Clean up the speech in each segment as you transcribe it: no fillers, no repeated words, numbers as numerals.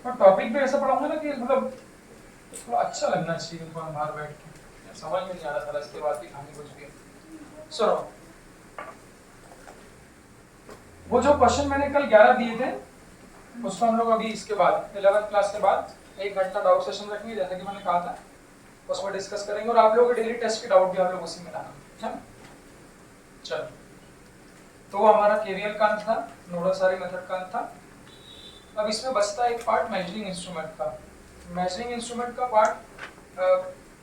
और टॉपिक भी ऐसा पढ़ाऊंगा ना कि मतलब थोड़ा अच्छा लगना चाहिए उनको बाहर बैठ के, समझ में नहीं आ रहा था इसके बाद की कहानी कुछ भी। सुनो, वो जो क्वेश्चन मैंने कल 11 दिए थे उसको हम लोग अभी इसके बाद 11th क्लास के बाद 1 घंटा डाउट सेशन रखेंगे जैसा कि मैंने कहा था, उसमें डिस्कस करेंगे और आप लोगों के डेली टेस्ट के डाउट भी आप लोग उसी में लाना है। चलो, तो वो हमारा केवीएल का अंत था, नोडल सारी मेथड का अंत था। अब इसमें बचता है एक पार्ट मेजरिंग इंस्ट्रूमेंट का। मेजरिंग इंस्ट्रूमेंट का पार्ट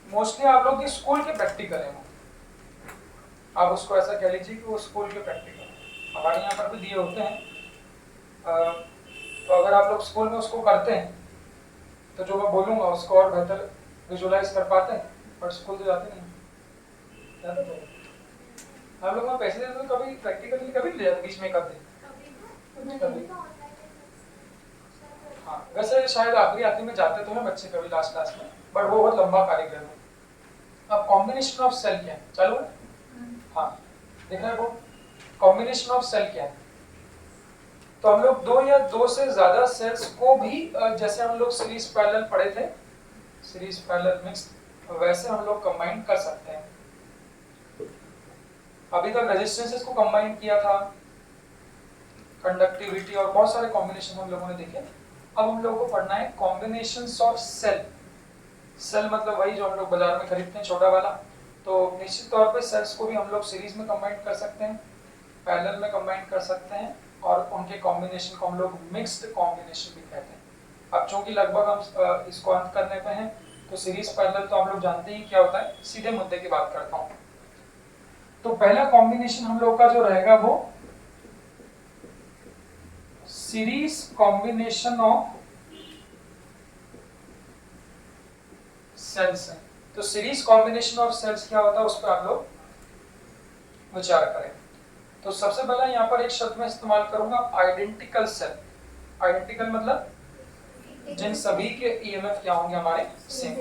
मोस्टली आप लोग के स्कूल के प्रैक्टिकल है, आप उसको ऐसा कह लीजिए कि वो स्कूल के प्रैक्टिकल हमारे यहाँ पर भी दिए होते हैं। तो अगर आप लोग स्कूल में उसको करते हैं तो जो मैं बोलूँगा उसको और बेहतर विजुलाइज कर पाते हैं, पर स्कूल तो जाते नहीं क्या तो आप लोग वहाँ पैसे देते तो कभी प्रैक्टिकली कभी नहीं जाते बीच में कर दे कभी। हाँ वैसे शायद आखिरी में जाते तो हैं बच्चे कभी लास्ट क्लास में, बट वो बहुत लंबा कार्यक्रम है। अब कॉम्बिनेशन ऑफ सेल क्या है, चालू है? हाँ देख रहे हैं वो कॉम्बिनेशन ऑफ सेल क्या है। तो हम लोग 2 या 2 से ज्यादा सेल्स को भी जैसे हम लोग सीरीज पैरेलल पढ़े थे, सीरीज पैरेलल मिक्स, वैसे हम लोग कंबाइन कर सकते हैं। अभी तक रेजिस्टेंसेस को कंबाइन किया था, कंडक्टिविटी और बहुत सारे कॉम्बिनेशन हम लोगों ने देखे। अब हम लोगों को पढ़ना है कॉम्बिनेशंस ऑफ सेल। सेल मतलब वही जो हम लोग बाजार में खरीदते हैं छोटा वाला। तो निश्चित तौर पे सेल्स को भी हम लोग सीरीज में कंबाइन कर सकते हैं, पैरेलल में कंबाइन कर सकते हैं, और उनके कॉम्बिनेशन को हम लोग मिक्स्ड कॉम्बिनेशन भी कहते हैं। अब चूंकि लगभग हम इसको अंत करने पे हैं तो सीरीज पैरेलल तो हम लोग जानते ही क्या होता है, सीधे मुद्दे की बात करता हूँ। तो पहला कॉम्बिनेशन हम लोग का जो रहेगा वो सीरीज कॉम्बिनेशन ऑफ सेल्स है। तो सीरीज कॉम्बिनेशन ऑफ सेल्स क्या होता है उस पर आप लोग विचार करें। तो सबसे पहला यहाँ पर एक शब्द मैं इस्तेमाल करूंगा, आइडेंटिकल सेल। आइडेंटिकल मतलब जिन सभी के ईएमएफ क्या होंगे, हमारे सेम।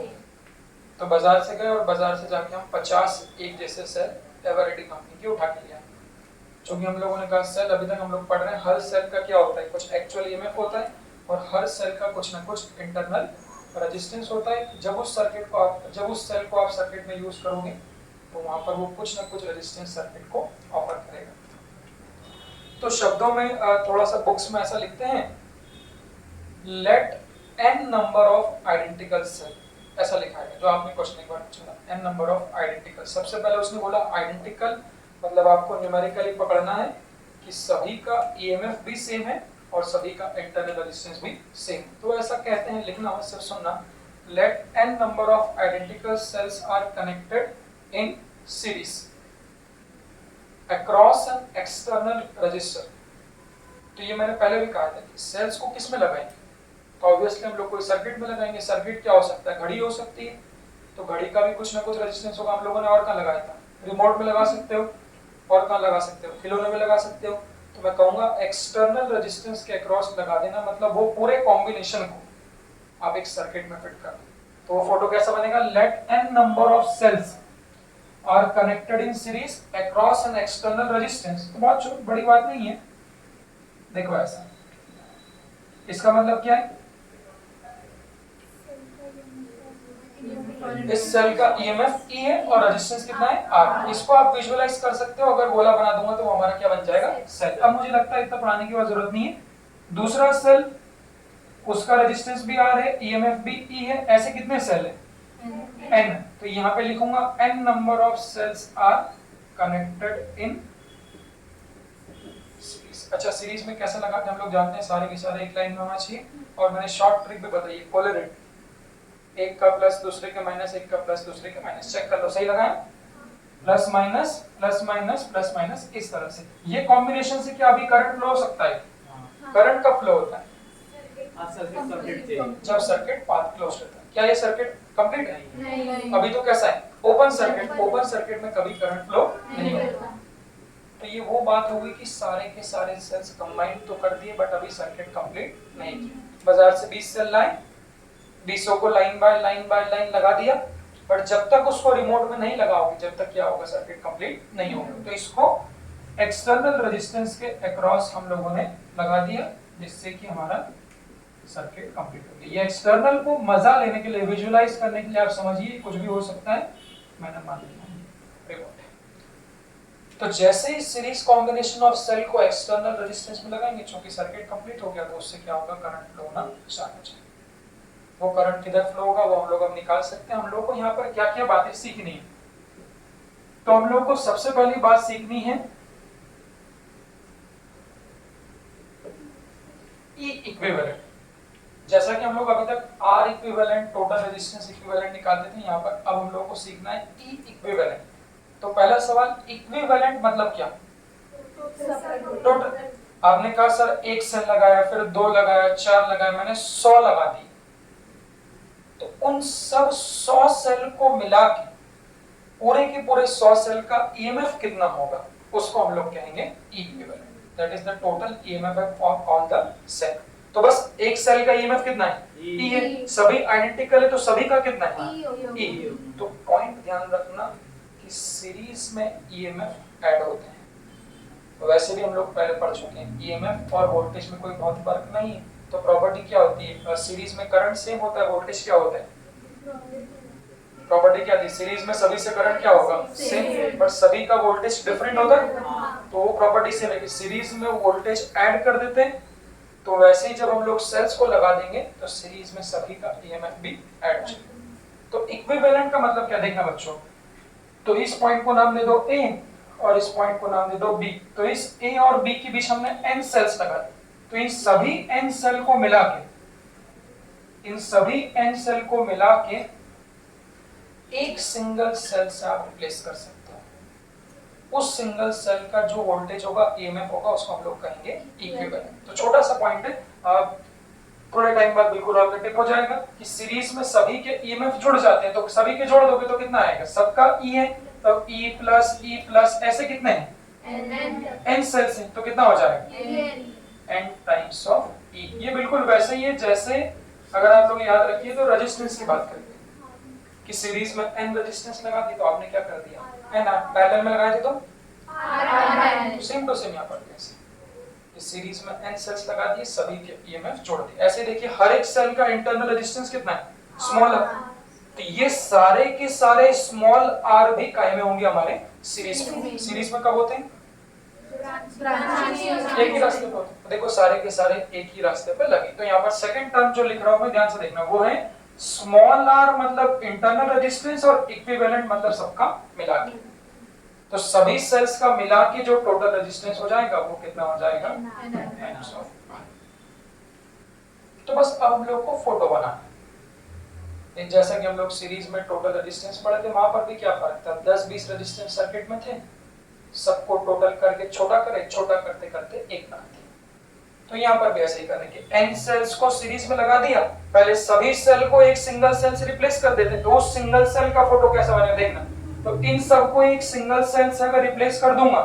तो बाजार से गए और बाजार से जाके हम 50 एक जैसे सेल एवरेडी कंपनी के उठा के लिया। क्योंकि हम लोगों ने कहा सेल, अभी तक हम लोग पढ़ रहे हैं हर सेल का क्या होता है, कुछ एक्चुअल ईएमएफ होता है और हर सेल का कुछ ना कुछ इंटरनल रेजिस्टेंस होता है। जब उस सेल को आप सर्किट में यूज करोगे तो वहां पर वो कुछ ना कुछ रेजिस्टेंस सर्किट को ऑफर करेगा। तो शब्दों में थोड़ा सा बुक्स में ऐसा लिखते हैं, let n number of identical cell, ऐसा लिखा है जो आपने क्वेश्चन एक बार पूछा था, n नंबर ऑफ आइडेंटिकल। सबसे पहले उसने बोला आइडेंटिकल मतलब आपको न्यूमेरिकली पकड़ना है कि सभी का ईएमएफ भी सेम है और सभी का इंटरनल रेजिस्टेंस भी सेम। तो ऐसा कहते हैं, लिखना हो सिर्फ सुनना, let n number of identical cells are connected in series across an external register. तो ये मैंने पहले भी कहा था कि सेल्स को किस में लगाएंगे, तो ऑब्वियसली हम लोग कोई सर्किट में लगाएंगे। सर्किट क्या हो सकता है, घड़ी हो सकती है, तो घड़ी का भी कुछ ना कुछ रेजिस्टेंस होगा। हम लोगों ने और कहाँ लगाया था, रिमोट में लगा सकते हो, और कहाँ लगा सकते हो, खिलौने में लगा सकते हो। तो मैं कहूंगा एक्सटर्नल रेजिस्टेंस के अक्रॉस लगा देना, मतलब वो पूरे कॉम्बिनेशन को आप एक सर्किट में फिट कर दो। तो वो फोटो कैसा बनेगा, let n number of cells are connected in series across an external resistance. तो बहुत बड़ी बात नहीं है, देखो ऐसा, इसका मतलब क्या है, इस सेल का ईएमएफ ई है और रेजिस्टेंस कितना है आर। इसको आप विजुअलाइज कर सकते हो, अगर गोला बना दूंगा तो वो हमारा क्या बन जाएगा, सेल। अब मुझे लगता है इतना पढ़ाने की जरूरत नहीं है। दूसरा सेल, उसका रेजिस्टेंस भी आर है, ईएमएफ भी ई है, ऐसे कितने सेल है, n। तो यहाँ पे लिखूंगा n number of cells are connected in series. अच्छा सीरीज में कैसे लगा, हम लोग जानते हैं सारे के सारे एक लाइन में होना चाहिए। और मैंने शॉर्ट ट्रिक भी बताई, पोलरिटी, एक का प्लस दूसरे के माइनस, एक का प्लस दूसरे के माइनस, चेक कर लो सही लगा, plus minus plus minus plus minus, इस तरह से। ये कॉम्बिनेशन से क्या अभी करंट फ्लो हो सकता है, करंट कब फ्लो होता है, जब सर्किट पाथ क्लोज रहता है। क्या ये सर्किट कंप्लीट है, अभी तो कैसा है, ओपन सर्किट। ओपन सर्किट में कभी करंट फ्लो नहीं होता। तो ये वो बात होगी कि सारे के सारे सेल्स कंबाइन तो कर दिए बट अभी सर्किट कंप्लीट नहीं किया। बाजार से 20 सेल लाए, 20 को लाइन बाय लाइन लगा दिया, बट जब तक उसको रिमोट में नहीं लगाओगे जब तक क्या होगा, सर्किट कंप्लीट नहीं होगा। तो इसको एक्सटर्नल रेजिस्टेंस के अक्रॉस हम लोगों ने लगा दिया, जिससे कि हमारा सर्किट कंप्लीट हो गई। ये एक्सटर्नल को मजा लेने के लिए, विजुअलाइज करने के लिए आप समझिए कुछ भी हो सकता है, मैंने मान लिया रिमोट। तो जैसे ही सीरीज कॉम्बिनेशन ऑफ सेल को एक्सटर्नल रेजिस्टेंस में लगाएंगे, चूंकि सर्किट कंप्लीट हो गया, तो उससे क्या होगा, करंट फ्लो होना स्टार्ट हो जाएगा। वो करंट किधर फ्लो होगा वो हम लोग अब निकाल सकते हैं। हम लोग को यहाँ पर क्या क्या बातें सीखनी है, तो हम लोग को सबसे पहली बात सीखनी है ई इक्विवेलेंट। जैसा कि हम लोग अभी तक R equivalent, total resistance equivalent निकालते थे, यहाँ पर अब हम लोग को सीखना है ई इक्विवेलेंट। तो पहला सवाल, इक्विवेलेंट मतलब क्या? टोटल। आपने कहा सर एक सेल लगाया, फिर 2 लगाया, 4 लगाया, मैंने 100 लगा दी, तो उन सब 100 सेल को मिला के पूरे के पूरे 100 सेल का ईएमएफ कितना होगा, उसको हम लोग कहेंगे E equivalent. That is the total EMF of all the cell. तो बस एक सेल का ईएमएफ कितना है? ई है। सभी आइडेंटिकल है तो सभी का कितना है? ई। तो पॉइंट ध्यान रखना कि सीरीज में ईएमएफ ऐड होते हैं। तो वैसे भी हम लोग पहले पढ़ चुके हैं, ईएमएफ और वोल्टेज में कोई बहुत फर्क नहीं है। तो प्रॉपर्टी क्या होती है, सीरीज में करंट सेम होता है, वोल्टेज क्या होता है? प्रॉपर्टी क्या थी, सीरीज में सभी से करंट क्या होगा? सेम, पर सभी का वोल्टेज डिफरेंट होता है। तो वो प्रॉपर्टी से लेके सीरीज में वोल्टेज ऐड कर देते हैं, तो वैसे ही जब हम लोग सेल्स को लगा देंगे तो सीरीज में सभी का ईएमएफ भी ऐड हो जाएगा। तो इक्विवेलेंट का मतलब क्या, देखना बच्चों, तो इस पॉइंट को नाम दे दो ए और इस पॉइंट को नाम दे दो बी। तो इस ए और बी के बीच हमने n सेल्स लगा दी, तो इन सभी n सेल को मिला के, इन सभी n सेल को मिला के एक सिंगल सेल से आप रिप्लेस कर सकते हो। उस सिंगल सेल का जो वोल्टेज होगा, ईएमएफ होगा, उसको हम लोग कहेंगे इक्विवेलेंट। तो छोटा सा पॉइंट है, थोड़े टाइम बाद बिल्कुल आपका टिप हो जाएगा कि सीरीज में सभी के ईएमएफ जुड़ जाते हैं, तो सभी के जोड़ दोगे तो कितना आएगा, सबका ई है तो ई प्लस ऐसे कितने हैं, n सेल्स हैं, तो कितना हो जाएगा, n टाइम्स ऑफ ई। ये बिल्कुल वैसे ही है जैसे, अगर आप लोग याद रखिए तो रेजिस्टेंस की बात करें कि सीरीज में n रेजिस्टेंस लगा दी तो आपने क्या कर दिया, n पैरेलल में लगाए थे तो सेम टू सेम यहाँ पर कैसे, इस सीरीज में n सेल्स लगा दिए, सभी के ईएमएफ जोड़ दिए। ऐसे देखिए हर एक सेल का इंटरनल रेजिस्टेंस कितना है, स्मॉल r, तो ये सारे के सारे स्मॉल r भी काहे में होंगे हमारे सीरीज में। सीरीज में कब होते हैं, एक ही रास्ते पर होते हैं। देखो सारे के सारे एक ही रास्ते पर लगे। तो यहाँ पर सेकंड टर्म जो लिख रहा हूं मैं, ध्यान से देखना, वो है स्मॉल r मतलब इंटरनल रेजिस्टेंस और इक्विवेलेंट मतलब सबका मिला के। तो सभी सेल्स का मिला के जो टोटल रेजिस्टेंस हो जाएगा वो कितना हो जाएगा, तो बस अब हम लोग को फोटो बनाना है। जैसा कि हम लोग सीरीज में टोटल रेजिस्टेंस पढ़े थे, वहां पर भी क्या फर्क था, 10-20 रेजिस्टेंस सर्किट में थे, सबको टोटल करके छोटा करे, छोटा करते करते एक बना दिया। तो यहाँ पर भी ऐसे ही करेंगे, n सेल्स को सीरीज में लगा दिया, पहले सभी सेल को एक सिंगल सेल से रिप्लेस कर देते, तो उस सिंगल सेल का फोटो कैसा बनेगा देखना। तो इन सबको एक सिंगल सेल से अगर रिप्लेस कर दूंगा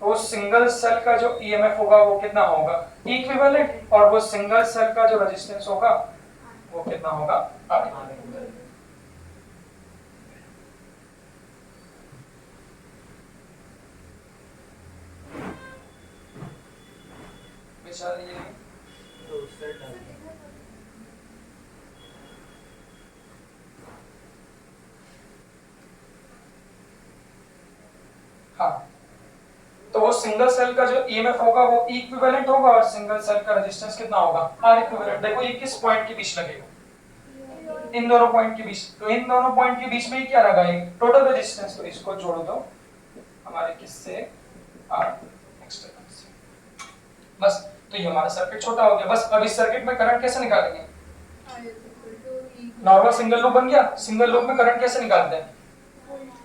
तो उस सिंगल सेल का जो ईएमएफ होगा वो कितना होगा, इक्विवेलेंट, और वो सिंगल सेल का जो रेजिस्टेंस होगा वो कितना होगा, आर। विचार ये हाँ, तो वो सिंगल सेल का जो ईएमएफ होगा वो इक्विवेलेंट होगा और सिंगल सेल का रेजिस्टेंस कितना होगा, आर इक्विवेलेंट। देखो ये किस पॉइंट के बीच लगेगा, इन दोनों पॉइंट के बीच। तो इन दोनों पॉइंट के बीच में क्या लगा है, टोटल रेजिस्टेंस, तो इसको जोड़ दो हमारे किससे, आर एक्सटर्नल से। बस, तो ये हमारा सर्किट छोटा हो गया। बस अब इस सर्किट में करंट कैसे निकालेंगे, नॉर्मल सिंगल लूप बन गया। सिंगल लूप में करंट कैसे निकालते हैं,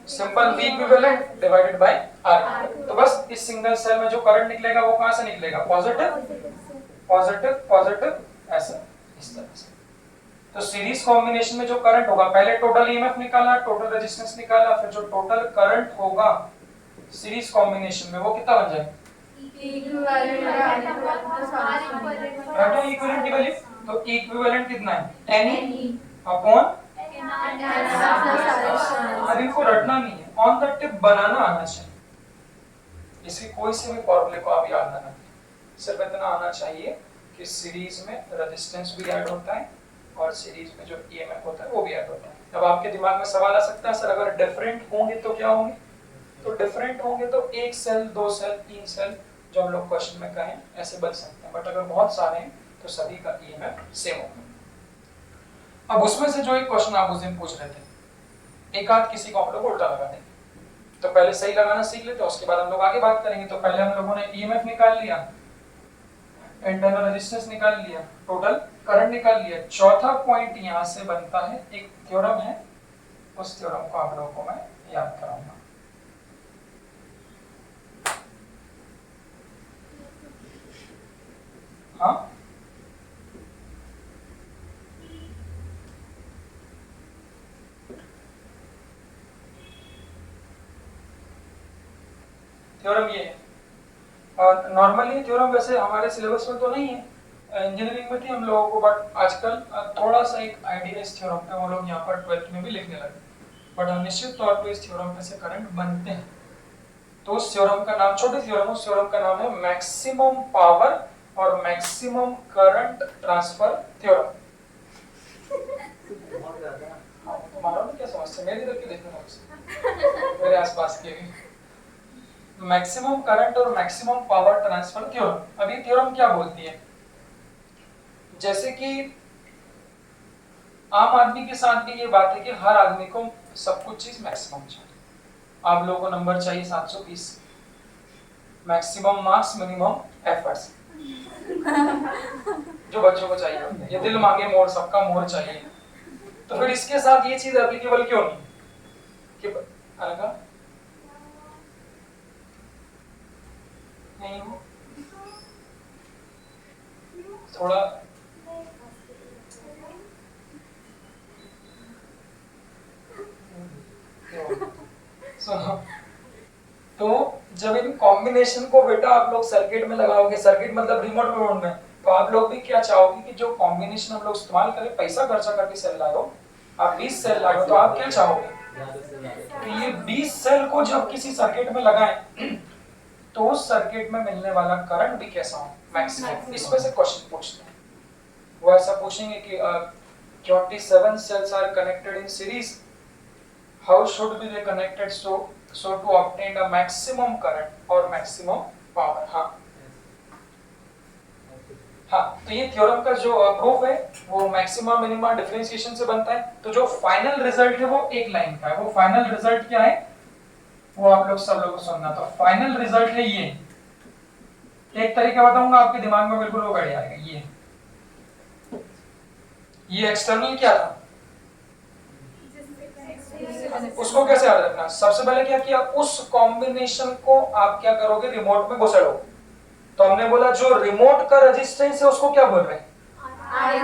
simple V equivalent divided by R। तो बस इस सिंगल सेल में जो करंट निकलेगा वो कहां से निकलेगा, पॉजिटिव पॉजिटिव पॉजिटिव, ऐसा इस तरह से। तो सीरीज कॉम्बिनेशन में जो करंट होगा, पहले टोटल ईएमएफ निकाला, टोटल रेजिस्टेंस निकाला, फिर जो टोटल करंट होगा सीरीज कॉम्बिनेशन में वो कितना बन जाएगा, इक्विवेलेंट की वैल्यू। तो इक्विवेलेंट कितना है, N अपॉन, अभी को रटना नहीं है, ऑन द टिप बनाना आना चाहिए। इसकी कोई से भी फॉर्मूले को आप याद ना रखें, सिर्फ इतना आना चाहिए कि सीरीज में रेजिस्टेंस भी ऐड होता है और सीरीज में जो ईएमएफ होता है वो भी ऐड होता है। अब आपके दिमाग में सवाल आ सकता है, सर अगर डिफरेंट होंगे तो क्या होंगे? तो डिफरेंट होंगे तो एक सेल, दो सेल, तीन सेल, जो हम लोग क्वेश्चन में कहें ऐसे बच सकते हैं, बट अगर बहुत सारे हैं तो सभी का ईएमएफ सेम होगा। अब उसमें से जो एक क्वेश्चन आप उस दिन पूछ रहे थे, एक आध किसी को हम लोग उल्टा लगा देंगे, तो पहले सही लगाना सीख लेते हैं, उसके बाद हम लोग आगे बात करेंगे। तो पहले हम लोगों ने ईएमएफ निकाल लिया, इंटरनल रेजिस्टेंस निकाल लिया, टोटल करंट निकाल लिया। चौथा पॉइंट यहाँ से बनता है, एक थ्योरम है, उस थ्योरम को आप लोगों को मैं याद कराऊंगा। हाँ, थ्योरम ये है। और नॉर्मली थ्योरम वैसे हमारे सिलेबस में तो नहीं है, इंजीनियरिंग में थी हम लोगों को, बट आजकल थोड़ा सा एक आइडिया इस थ्योरम पे वो लोग यहाँ पर 12th में भी लिखने लगे, बट निश्चित तौर पे इस थ्योरम पे से करंट बनते हैं। तो उस थ्योरम का नाम, छोटी थ्योरम, उस थ्योरम का नाम है मैक्सिमम पावर और मैक्सिमम करंट ट्रांसफर थ्योरम। तुम्हारा क्या समस्या, मेरी तरफ देखना, मेरे आसपास के भी मैक्सिमम करंट और मैक्सिमम पावर ट्रांसफर थ्योरम। अब ये थ्योरम क्या बोलती है? जैसे कि आम आदमी के साथ भी ये बात है कि हर आदमी को सब कुछ चीज मैक्सिमम चाहिए। आप लोगों को नंबर चाहिए 720, मैक्सिमम मार्क्स मिनिमम एफर्ट्स, जो बच्चों को चाहिए होते हैं। ये दिल मांगे मोर, सबका मोर चाहिए। तो फिर इसके साथ ये चीज एप्लीकेबल क्यों नहीं कि अलग नहीं हो थोड़ा सुनो, तो जब इन कॉम्बिनेशन को बेटा आप लोग सर्किट में लगाओगे, सर्किट मतलब रिमोट मोड में, तो आप लोग भी क्या चाहोगे कि जो कॉम्बिनेशन हम लोग इस्तेमाल करें, पैसा खर्चा करके सेल लाओ, आप 20 सेल लाओ, तो आप क्या चाहोगे कि ये 20 सेल को जब किसी सर्किट में लगाएं तो उस सर्किट में मिलने वाला करंट भी कैसा हो, मैक्सिमम। इसमें से क्वेश्चन पूछते हैं, वो ऐसा पूछेंगे कि 27 cells are connected in series, how should be they connected so to obtain a maximum current or maximum power। हाँ, तो ये थ्योरम का जो प्रूफ है वो मैक्सिमा मिनिमा डिफरेंशिएशन से बनता है। तो जो फाइनल रिजल्ट है वो एक लाइन का है। वो फाइनल रिजल्ट क्या है वो आप लोग सब लोगों को सुनना। तो फाइनल रिजल्ट है ये, एक तरीका बताऊंगा आपके दिमाग में बिल्कुल वो बैठ जाएगा। ये एक्सटर्नल क्या था, उसको कैसे याद रखना? सबसे पहले क्या किया, उस कॉम्बिनेशन को आप क्या करोगे, रिमोट में घुसेड़ोगे। तो हमने बोला जो रिमोट का रेजिस्टेंस है उसको क्या बोल रहे हैं,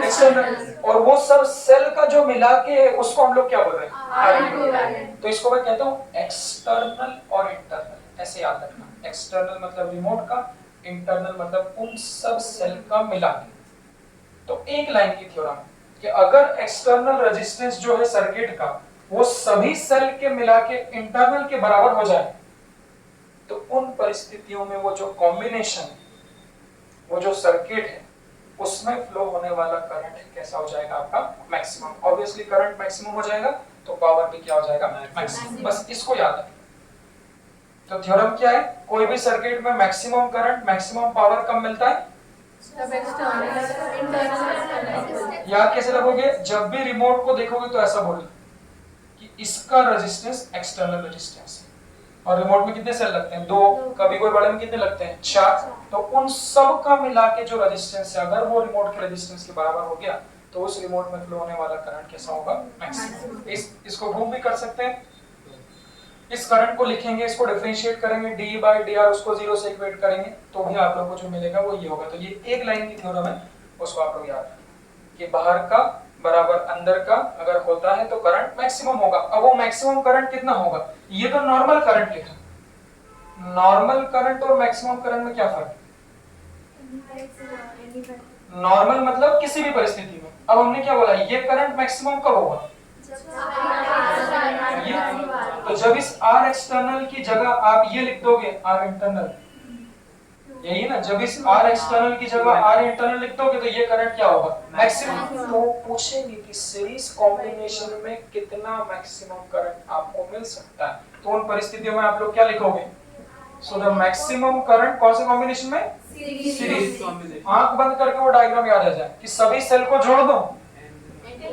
एक्सटर्नल, और वो सब सेल का जो मिला के है उसको हम लोग क्या बोल रहे हैं, तो इसको मैं कहता हूँ एक्सटर्नल और इंटरनल। ऐसे याद रखना, एक्सटर्नल मतलब रिमोट का, इंटरनल मतलब उन सब सेल का मिला के। तो एक लाइन की थ्योरम है कि अगर एक्सटर्नल रेजिस्टेंस जो है सर्किट का वो सभी सेल के मिला के इंटरनल के बराबर हो जाए, तो उन परिस्थितियों में वो जो कॉम्बिनेशन है, वो जो सर्किट है, उसमें फ्लो होने वाला करंट कैसा हो जाएगा, आपका मैक्सिमम। ऑब्वियसली करंट मैक्सिमम हो जाएगा तो पावर भी क्या हो जाएगा, मैक्सिमम। बस इसको याद रखें। तो थ्योरम क्या है, कोई भी सर्किट में मैक्सिमम करंट मैक्सिमम पावर कब मिलता है, याद कैसे रखोगे, जब भी रिमोट को देखोगे तो ऐसा बोलो कि इसका रेजिस्टेंस एक्सटर्नल रेजिस्टेंस है, और रिमोट में कितने सेल लगते हैं, 2, कभी कोई बड़े में कितने लगते हैं, 4। तो उन सब का मिला के जो रेजिस्टेंस है, अगर वो रिमोट के रेजिस्टेंस के बराबर हो गया तो उस रिमोट में फ्लो होने वाला करंट कैसा होगा, मैक्सिमम। इसको प्रूव भी कर सकते हैं। इस करंट को लिखेंगे, इसको डिफरेंशिएट करेंगे, d/dr उसको 0 से इक्वेट करेंगे, तो भी आप लोगों को जो मिलेगा वो ये होगा। तो ये एक लाइन की थ्योरम है, उसको आप लोग याद रखें कि बाहर का बराबर अंदर का अगर होता है तो करंट मैक्सिमम होगा। अब वो मैक्सिमम करंट कितना होगा, ये तो नॉर्मल करंट लिखा, नॉर्मल करंट और मैक्सिमम करंट में क्या फर्क है, नॉर्मल मतलब किसी भी परिस्थिति में। अब हमने क्या बोला, ये करंट मैक्सिमम कब होगा, ये, तो जब इस R एक्सटर्नल की जगह आप ये लिख दोगे R इंटरनल, यही ना, जब इस R एक्सटर्नल की जगह R इंटरनल लिख दोगे तो ये करंट क्या होगा, मैक्सिमम। तो पूछेंगे कि सीरीज कॉम्बिनेशन में कितना मैक्सिमम करंट आपको मिल सकता है, तो उन परिस्थितियों में आप लोग क्या लिखोगे, सो द मैक्सिमम करंट कौन से कॉम्बिनेशन में, सीरीज। आंख बंद करके वो डायग्राम याद आ जाए कि सभी सेल को जोड़ दो,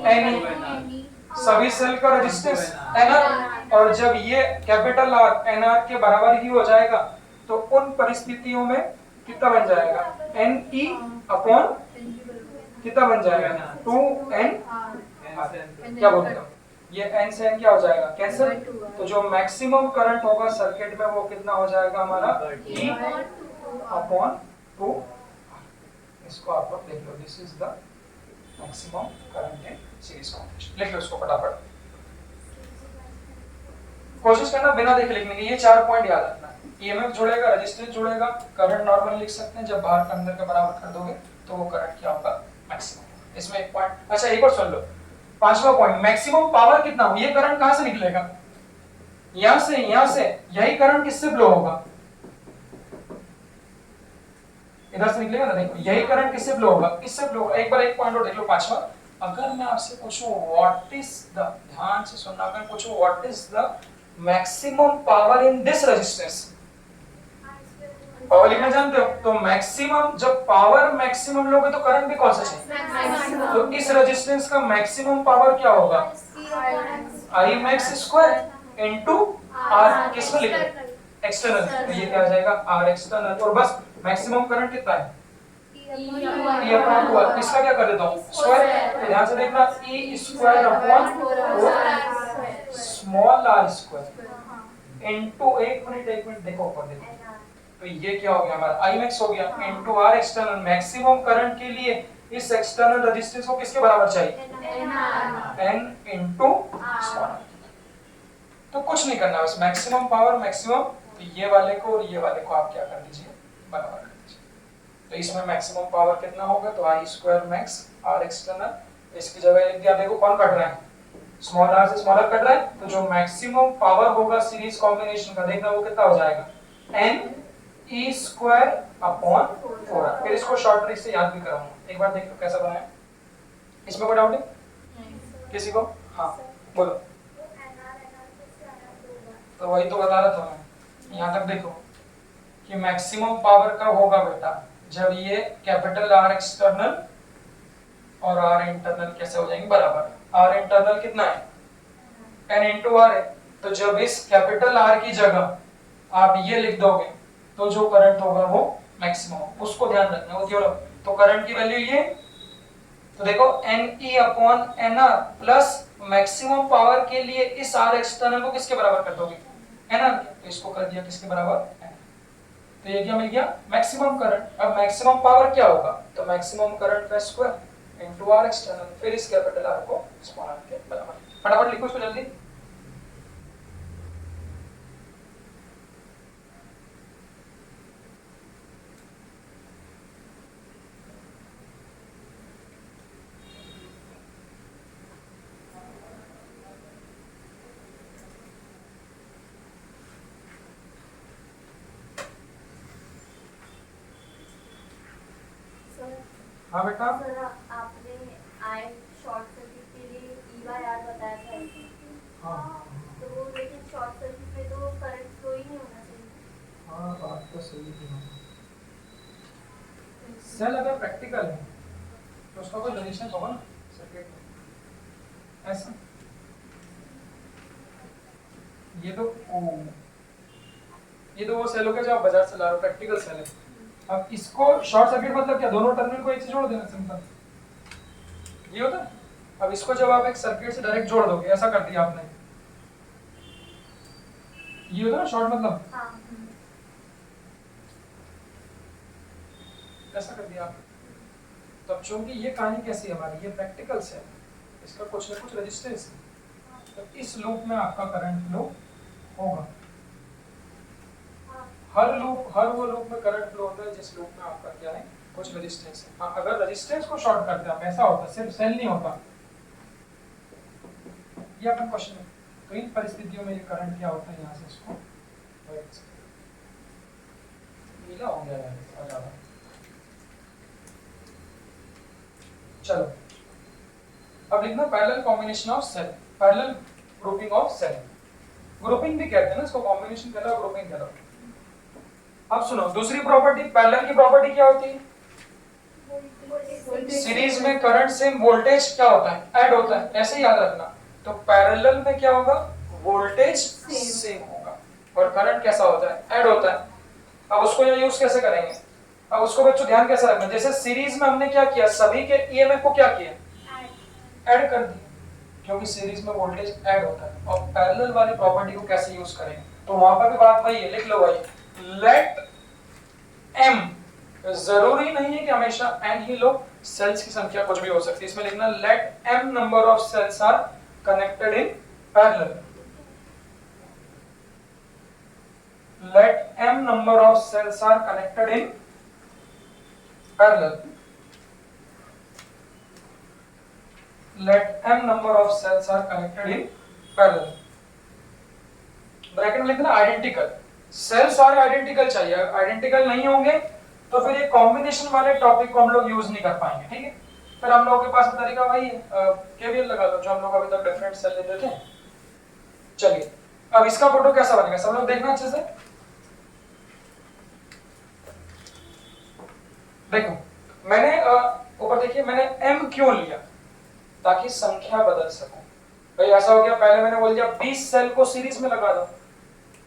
एन, सभी सेल का रेजिस्टेंस एनआर, और जब ये कैपिटल आर एनआर के बराबर ही हो जाएगा तो उन परिस्थितियों में कितना बन जाएगा, एन ई अपॉन कितना बन जाएगा, 2n। क्या बोलते हो, ये n से n क्या हो जाएगा, कैंसिल। तो जो मैक्सिमम करंट होगा सर्किट में वो कितना हो जाएगा हमारा, E अपॉन 2। इसको आप लोग देख लो, this is the maximum current in series combination. लिख लो इसको फटाफट, कोशिश करना बिना देखे लिखने की, ये 4 पॉइंट याद रखना। ईएमएफ जुड़ेगा, रेजिस्टेंस जुड़ेगा, करंट नॉर्मल लिख सकते हैं, जब बाहर का अंदर के बराबर कर दोगे तो वो करंट क्या होगा, मैक्सिमम। इसमें एक पॉइंट, अच्छा एक और सुन लो, 5वां पॉइंट, मैक्सिमम पावर कितना हो, ये करंट कहां से निकलेगा, यहां से, यहां से। यही करंट किससे फ्लो होगा, इधर से निकलेगा ना, देखो यही करंट किससे फ्लो होगा, इससे फ्लो होगा। एक बार एक पॉइंट और देख लो 5वां, अगर मैं आपसे पूछूं व्हाट इज द, ध्यान से सुनना, अगर पूछूं what is the maximum power in this resistance, power लिखना जानते हो, तो मैक्सिमम, जब पावर मैक्सिमम लोगे तो करंट भी कौन सा चाहिए, तो इस रेजिस्टेंस का मैक्सिमम पावर क्या होगा, I max square into R, किसमें लिखे, एक्सटर्नल, तो ये क्या आ जाएगा, आर एक्सटर्नल। और बस मैक्सिमम करंट कितना है, E अपॉन 2, इसका क्या कर देता हूं, स्क्वायर। तो ध्यान से देखना, E square upon 4 small r square into, एक मिनट देखो ऊपर देखो, तो ये क्या हो गया हमारा, I max हो गया into R external. Maximum current के लिए इस एक्सटर्नल रेजिस्टेंस को किसके बराबर चाहिए, N इनटू स्मॉल r। तो कुछ नहीं करना, बस मैक्सिमम पावर मैक्सिमम, तो ये वाले को और ये वाले को आप क्या कर दीजिए, बराबर कर दीजिए। तो इसमें मैक्सिमम पावर कितना होगा, तो I square max R external, इसकी जगह लिख दिया, देखो कौन कट रहा है, स्मॉल r से स्मॉल r कट रहा है, तो जो मैक्सिमम पावर होगा सीरीज कॉम्बिनेशन का, देखना वो कितना हो जाएगा, N E स्क्वायर अपॉन 4। फिर इसको शॉर्ट ट्रिक से याद भी कराऊंगा, एक बार देखो कैसा बनाया, इसमें कोई डाउट है किसी को, हाँ बोलो। तो वही तो बता रहा था मैं, यहाँ तक देखो कि मैक्सिमम पावर कब होगा बेटा, जब ये कैपिटल R एक्सटर्नल और R इंटरनल कैसे हो जाएंगे बराबर। R इंटरनल कितना है, N इंटू R है, तो जब इस कैपिटल R की जगह आप ये लिख दोगे तो जो करंट होगा वो मैक्सिमम, उसको ध्यान रखना, वो क्यों, तो करंट की वैल्यू ये, तो देखो Ne upon Nr plus maximum power के लिए इस R एक्सटर्नल को किसके बराबर कर दोगे, Nr के, तो इसको कर दिया किसके बराबर, तो ये क्या मिल गया, मैक्सिमम करंट। अब मैक्सिमम पावर क्या होगा, तो मैक्सिमम करंट का स्क्वायर इनटू R एक्सटर्नल, फिर इस कैपिटल R को स्मॉल r के बराबर। फटाफट लिखो इसको जल्दी, हाँ बेटा। सर आपने आई शॉर्ट सर्किट के लिए E/R बताया था, हाँ तो लेकिन शॉर्ट सर्किट में तो करंट फ्लो ही नहीं होना चाहिए। हाँ बात तो सही है, सेल अगर प्रैक्टिकल है तो उसका कोई रेजिस्टेंस होगा ना सर्किट में, ऐसा ये तो वो सेल हो गया जो आप बाजार से ला रहे हो, प्रैक्टिकल सेल है। अब इसको शॉर्ट सर्किट मतलब क्या, दोनों टर्मिनल को एक से जोड़ देना, सिंपल ये होता है। अब इसको जब आप एक सर्किट से डायरेक्ट जोड़ दोगे, ऐसा कर दिया आपने, ये होता है ना शॉर्ट मतलब, ऐसा कर दिया आपने। तो अब चूंकि ये कहानी कैसी है हमारी, ये प्रैक्टिकल से इसका कुछ ना कुछ रेजिस्टेंस है, तो इस लूप में आपका करंट फ्लो होगा। हर वो लूप में करंट फ्लो होता है जिस लूप में आपका क्या है, कुछ रेजिस्टेंस है। हाँ, अगर रेजिस्टेंस को शॉर्ट करते हैं ऐसा होता है, सिर्फ सेल नहीं होता, ये अपना क्वेश्चन है। तो इन परिस्थितियों में ये करंट क्या होता है, यहाँ से इसको नीला हो गया है और ज्यादा। चलो अब लिखना parallel combination of cell, parallel grouping of cell. Grouping भी कहते हैं ना इसको, कॉम्बिनेशन कह लो ग्रुपिंग कह लो। अब सुनो दूसरी प्रॉपर्टी, पैरेलल की प्रॉपर्टी क्या होती है? सीरीज में करंट से वोल्टेज क्या होता है? ऐड होता है, ऐसे याद रखना। तो पैरेलल में क्या होगा? वोल्टेज सेम होगा और करंट कैसा होता है? ऐड होता है। अब उसको यूज कैसे करेंगे? अब उसको बच्चों ध्यान कैसे रखना, जैसे सीरीज में हमने क्या किया, सभी के ईएमएफ को क्या किया? ऐड कर दिया, क्योंकि सीरीज में वोल्टेज ऐड होता है। और पैरेलल वाली प्रॉपर्टी को कैसे यूज करेंगे? तो वहां पर भी बात वही है, लिख लो भाई, लेट m, जरूरी नहीं है कि हमेशा n ही लो, सेल्स की संख्या कुछ भी हो सकती है। इसमें लिखना let m number of cells are connected in parallel, let m number of cells are connected in parallel, let m number of cells are connected in parallel। Bracket में लिखना आइडेंटिकल, सेल्स सारे आइडेंटिकल चाहिए, identical नहीं होंगे तो फिर ये combination वाले टॉपिक को हम लोग यूज नहीं कर पाएंगे, ठीक है। फिर हम लोगों के पास तरीका वही है, केवीएल लगा लो, जो हम लोग अभी तक डिफरेंट सेल लेते थे। चलिए अब इसका फोटो कैसा बनेगा सब लोग देखना अच्छे से। देखो मैंने ऊपर देखिए, मैंने m क्यों लिया? ताकि संख्या बदल सकूं। भाई ऐसा हो गया, पहले मैंने बोल दिया 20 सेल को सीरीज में लगा दो,